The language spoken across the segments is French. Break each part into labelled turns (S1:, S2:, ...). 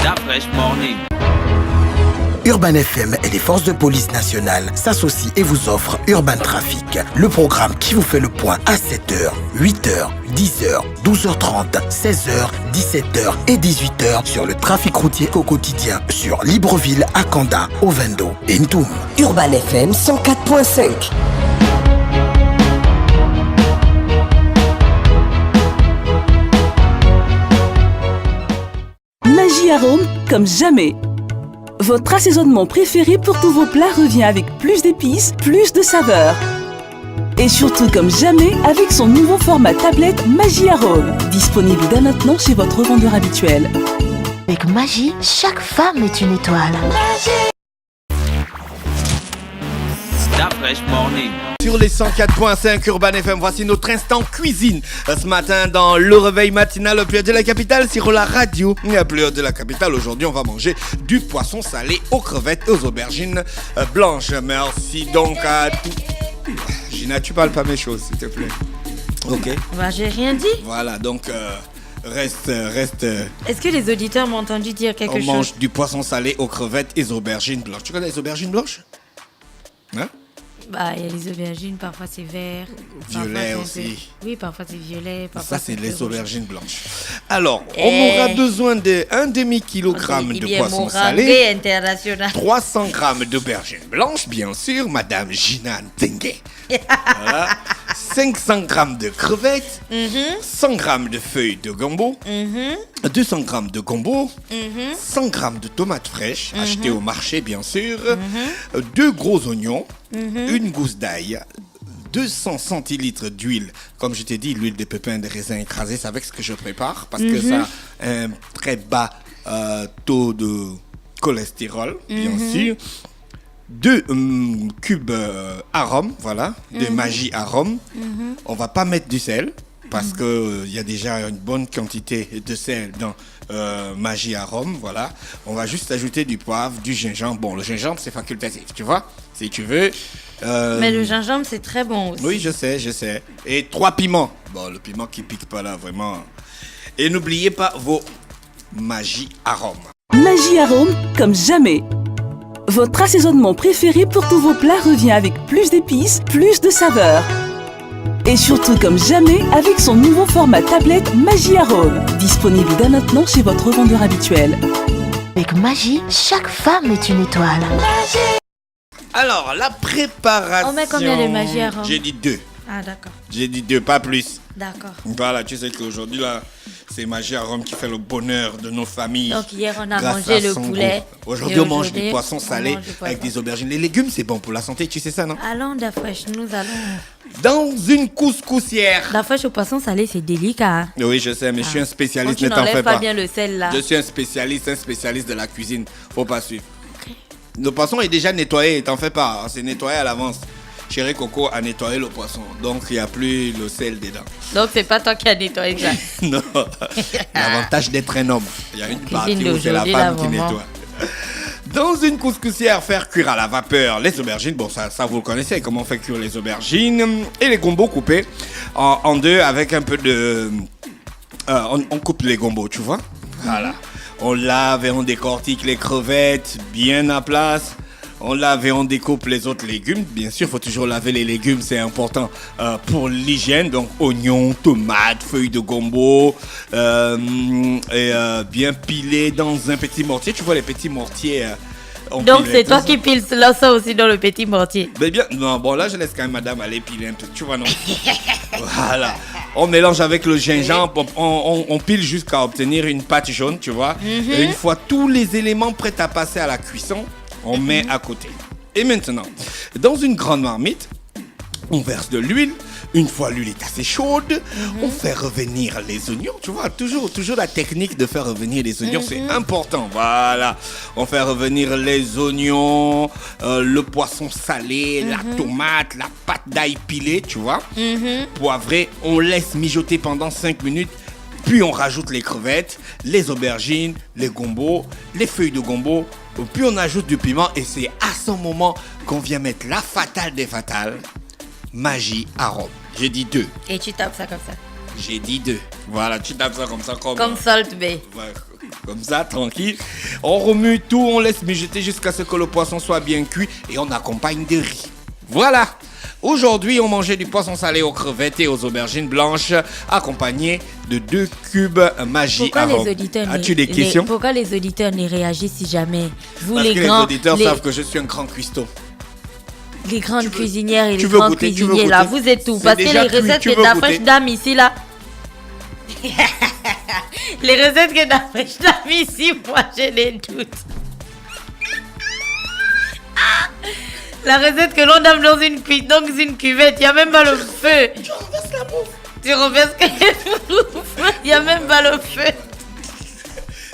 S1: That Fresh Morning.
S2: Urban FM et les forces de police nationales s'associent et vous offrent Urban Trafic, le programme qui vous fait le point à 7h, 8h, 10h, 12h30, 16h, 17h et 18h sur le trafic routier au quotidien sur Libreville, Akanda, Ovendo et Ntoum.
S3: Urban FM 104.5.
S4: Magie Arôme comme jamais. Votre assaisonnement préféré pour tous vos plats revient avec plus d'épices, plus de saveurs. Et surtout comme jamais avec son nouveau format tablette Magie Arôme. Disponible dès maintenant chez votre revendeur habituel.
S5: Avec Magie, chaque femme est une étoile.
S1: That Fresh Morning.
S6: Sur les 104.5 Urban FM, voici notre instant cuisine. Ce matin, dans le réveil matinal au plus haut de la capitale, sur la radio. À plus haut de la capitale, aujourd'hui, on va manger du poisson salé aux crevettes et aux aubergines blanches. Merci donc à tout. Gina, tu parles pas mes choses, s'il te plaît. Ok.
S7: Bah, j'ai rien dit.
S6: Voilà, donc reste.
S7: Est-ce que les auditeurs m'ont entendu dire quelque chose?
S6: On mange du poisson salé aux crevettes et aux aubergines blanches. Tu connais les aubergines blanches? Hein?
S7: Bah, il y a les aubergines, parfois c'est vert.
S6: Violet
S7: parfois
S6: aussi.
S7: Oui, parfois c'est violet. Parfois
S6: Ça, c'est les
S7: rouge.
S6: aubergines blanches. Alors, on aura besoin d'un demi-kilogramme de poisson salé,
S7: international.
S6: 300 grammes d'aubergines blanches, bien sûr, Madame Gina Ntengue. Voilà. 500 grammes de crevettes, 100 grammes de feuilles de gombo, 200 grammes de gombo, 100 grammes de tomates fraîches, achetées au marché, bien sûr, 2 gros oignons, une gousse d'ail, 200 centilitres d'huile. Comme je t'ai dit, l'huile de pépins de raisin écrasé, c'est avec ce que je prépare, parce que ça a un très bas taux de cholestérol, bien sûr. 2 cubes arôme, voilà, de Magie Arôme. On va pas mettre du sel, parce qu'il y a déjà une bonne quantité de sel dans Magie Arôme, voilà. On va juste ajouter du poivre, du gingembre. Bon, le gingembre, c'est facultatif, tu vois, si tu veux.
S7: Mais le gingembre, c'est très bon aussi.
S6: Oui, je sais. Et 3 piments. Bon, le piment qui pique pas là, vraiment. Et n'oubliez pas vos Magie Arôme.
S4: Magie Arôme comme jamais. Votre assaisonnement préféré pour tous vos plats revient avec plus d'épices, plus de saveurs. Et surtout comme jamais avec son nouveau format tablette Magie Arôme. Disponible dès maintenant chez votre revendeur habituel.
S5: Avec Magie, chaque femme est une étoile.
S6: Alors, la préparation...
S7: On met combien de Magie Arôme?
S6: J'ai dit 2.
S7: Ah, d'accord.
S6: J'ai dit 2, pas plus.
S7: D'accord.
S6: Voilà, tu sais qu'aujourd'hui, là, c'est Magie Arôme qui fait le bonheur de nos familles.
S7: Donc hier, on a
S6: grâce
S7: mangé
S6: à
S7: le
S6: son
S7: poulet.
S6: goût. Aujourd'hui, on mange du poisson salé
S7: mange du poisson.
S6: avec des aubergines. Les légumes, c'est bon pour la santé, tu sais ça, non?
S7: Allons, la fraîche, nous allons.
S6: Dans une couscoussière.
S7: La fraîche au poisson salé, c'est délicat. Hein?
S6: Oui, je sais, mais je suis un spécialiste,
S7: Tu
S6: ne t'en fais
S7: n'enlèves
S6: pas.
S7: pas bien le sel, là.
S6: Je suis un spécialiste de la cuisine. Faut pas suivre. Le poisson est déjà nettoyé, t'en fais pas. C'est nettoyé à l'avance. Chéri Coco a nettoyé le poisson, donc il n'y a plus le sel dedans.
S7: Donc c'est pas toi qui as nettoyé ça.
S6: Non, l'avantage d'être un homme. Il y a une partie où c'est la femme qui nettoie. Dans une couscoussière, faire cuire à la vapeur les aubergines. Bon, ça vous le connaissez, comment on fait cuire les aubergines. Et les gombos coupés en 2 avec un peu de... on coupe les gombos, tu vois. Voilà. On lave et on décortique les crevettes bien à place. On lave et on découpe les autres légumes. Bien sûr, il faut toujours laver les légumes, c'est important pour l'hygiène. Donc, oignons, tomates, feuilles de gombo, et bien pilés dans un petit mortier. Tu vois les petits mortiers.
S7: Donc, c'est toi qui piles ça aussi dans le petit mortier.
S6: Mais bien, non, bon, là, je laisse quand même madame aller piler un peu. Tu vois, non? Voilà. On mélange avec le gingembre, on pile jusqu'à obtenir une pâte jaune, tu vois. Et une fois tous les éléments prêts à passer à la cuisson, on met à côté. Et maintenant, dans une grande marmite, on verse de l'huile. Une fois l'huile est assez chaude, on fait revenir les oignons. Tu vois, toujours la technique de faire revenir les oignons, c'est important. Voilà. On fait revenir les oignons, le poisson salé, la tomate, la pâte d'ail pilée, tu vois. Poivré, on laisse mijoter pendant 5 minutes. Puis on rajoute les crevettes, les aubergines, les gombos, les feuilles de gombo. Puis on ajoute du piment et c'est à ce moment qu'on vient mettre la fatale des fatales, Magie Arôme. J'ai dit 2.
S7: Et tu tapes ça comme ça.
S6: J'ai dit 2. Voilà, tu tapes ça comme ça.
S7: Comme Salt Bay.
S6: Ouais, Comme ça, tranquille. On remue tout, on laisse mijoter jusqu'à ce que le poisson soit bien cuit et on accompagne de riz. Voilà. Aujourd'hui, on mangeait du poisson salé aux crevettes et aux aubergines blanches, accompagné de 2 cubes magie arôme. As-tu des questions?
S7: Pourquoi les auditeurs ne réagissent si jamais vous,
S6: Parce
S7: les
S6: que
S7: grands,
S6: les auditeurs savent que je suis un grand cuistot.
S7: Les grandes cuisinières et les
S6: tu veux
S7: grands
S6: goûter,
S7: cuisiniers là, vous êtes tout.
S6: C'est
S7: Parce que les
S6: déjà cuit,
S7: recettes
S6: tu
S7: que
S6: veux
S7: ta
S6: goûter?
S7: fraîche dame ici là. Les recettes que ta fraîche dame ici, moi j'ai des doutes. La recette que l'on donne dans une cuvette, il n'y a même pas le feu. Tu renverses la bouffe. Tu renverses la bouffe, il n'y a même pas le feu.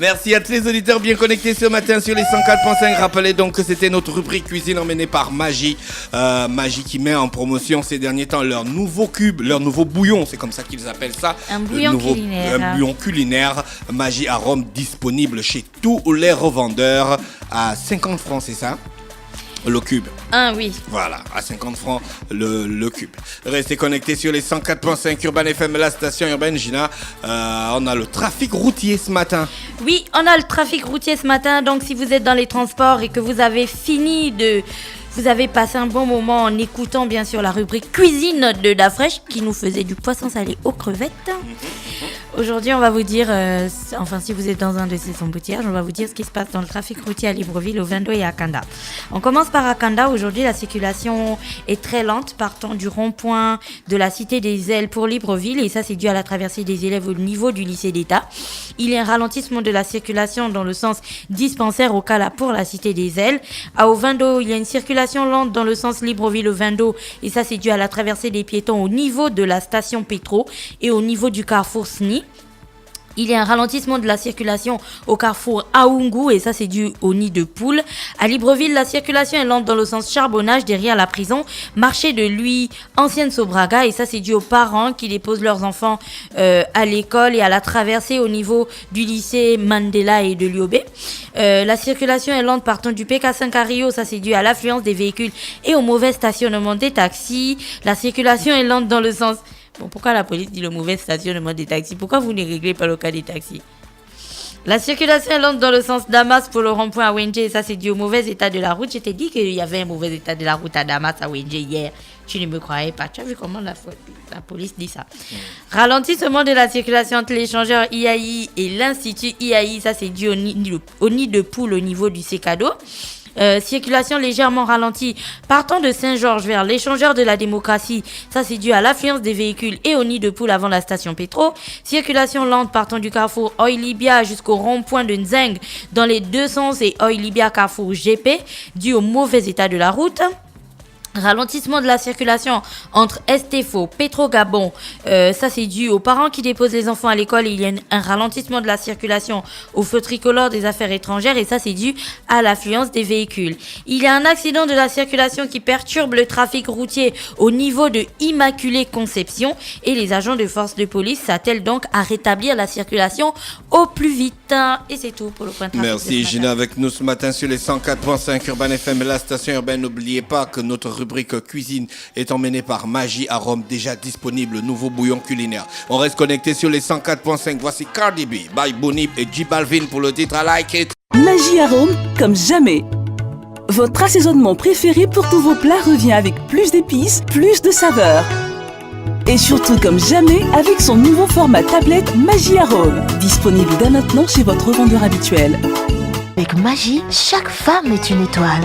S6: Merci à tous les auditeurs bien connectés ce matin sur les 104.5. Rappelez donc que c'était notre rubrique cuisine emmenée par Magie. Magie qui met en promotion ces derniers temps leur nouveau cube, leur nouveau bouillon, c'est comme ça qu'ils appellent ça.
S7: Un bouillon culinaire.
S6: Un bouillon culinaire, Magie Arôme, disponible chez tous les revendeurs à 50 francs, c'est ça? Le cube.
S7: Ah oui.
S6: Voilà, à 50 francs le cube. Restez connectés sur les 104.5 Urban FM, la station urbaine. Gina, on a le trafic routier ce matin.
S7: Oui, on a le trafic routier ce matin. Donc si vous êtes dans les transports et que vous avez vous avez passé un bon moment en écoutant bien sûr la rubrique cuisine de Dafresh qui nous faisait du poisson salé aux crevettes. Aujourd'hui, on va vous dire, si vous êtes dans un de ces embouteillages, on va vous dire ce qui se passe dans le trafic routier à Libreville, au Vendo et à Kanda. On commence par Akanda. Aujourd'hui, la circulation est très lente partant du rond-point de la Cité des Ailes pour Libreville et ça, c'est dû à la traversée des élèves au niveau du lycée d'État. Il y a un ralentissement de la circulation dans le sens dispensaire au Kala pour la Cité des Ailes. Au Vendo, il y a une circulation lente dans le sens Libreville au Vendo et ça, c'est dû à la traversée des piétons au niveau de la station Pétro et au niveau du carrefour SNI. Il y a un ralentissement de la circulation au carrefour Aoungu et ça c'est dû au nid de poule. À Libreville, la circulation est lente dans le sens charbonnage derrière la prison, marché de l'Huy, ancienne Sobraga et ça c'est dû aux parents qui déposent leurs enfants à l'école et à la traversée au niveau du lycée Mandela et de Liobé. La circulation est lente partant du PK5 à Rio, ça c'est dû à l'affluence des véhicules et au mauvais stationnement des taxis. La circulation est lente dans le sens... Bon, pourquoi la police dit le mauvais stationnement des taxis? Pourquoi vous ne réglez pas le cas des taxis? La circulation est lente dans le sens Damas pour le rond-point à Wenje. Ça, c'est dû au mauvais état de la route. Je t'ai dit qu'il y avait un mauvais état de la route à Damas, à Wenje hier. Tu ne me croyais pas. Tu as vu comment la police dit ça? Ralentissement de la circulation entre l'échangeur IAI et l'Institut IAI. Ça, c'est dû au nid de poule au niveau du Secado. Circulation légèrement ralentie partant de Saint-Georges vers l'échangeur de la démocratie, ça c'est dû à l'affluence des véhicules et au nid de poule avant la station Pétro. Circulation lente partant du carrefour Oilibia jusqu'au rond-point de Nzeng dans les deux sens et Oilibia carrefour GP dû au mauvais état de la route. Ralentissement de la circulation entre Estefo, Petro-Gabon, ça c'est dû aux parents qui déposent les enfants à l'école. Il y a un ralentissement de la circulation au feu tricolore des affaires étrangères et ça c'est dû à l'affluence des véhicules. Il y a un accident de la circulation qui perturbe le trafic routier au niveau de Immaculée Conception et les agents de force de police s'attellent donc à rétablir la circulation au plus vite. Et c'est tout pour le point de trafic.
S6: Merci Gina avec nous ce matin sur les 104.5 Urban FM, la station urbaine. N'oubliez pas que notre rubrique cuisine est emmenée par Magie Arôme, déjà disponible, nouveau bouillon culinaire. On reste connecté sur les 104.5. Voici Cardi B, by Bonnie et J Balvin pour le titre I Like It.
S4: Magie Arôme comme jamais. Votre assaisonnement préféré pour tous vos plats revient avec plus d'épices, plus de saveurs. Et surtout comme jamais avec son nouveau format tablette Magie Arôme. Disponible dès maintenant chez votre revendeur habituel.
S5: Avec Magie, chaque femme est une étoile.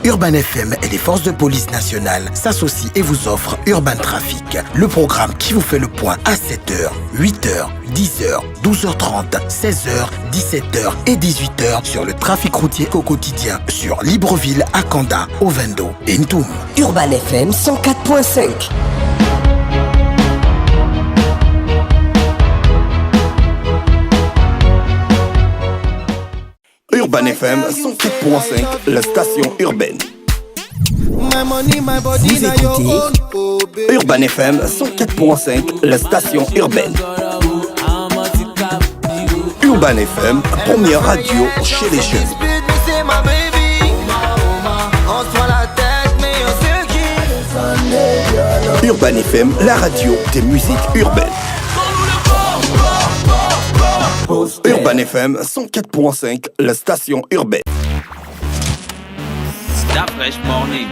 S2: Urban FM et les forces de police nationales s'associent et vous offrent Urban Trafic, le programme qui vous fait le point à 7h, 8h, 10h, 12h30, 16h, 17h et 18h sur le trafic routier au quotidien sur Libreville, Akanda, Ovendo et Ntoum.
S3: Urban FM 104.5.
S6: Urban FM 104.5, la station urbaine.
S3: Vous écoutez
S6: Urban FM 104.5, la station urbaine. Urban FM, première radio chez les jeunes. Urban FM, la radio des musiques urbaines.
S8: Urban FM 104.5, la station urbaine.
S1: Da Fresh Morning.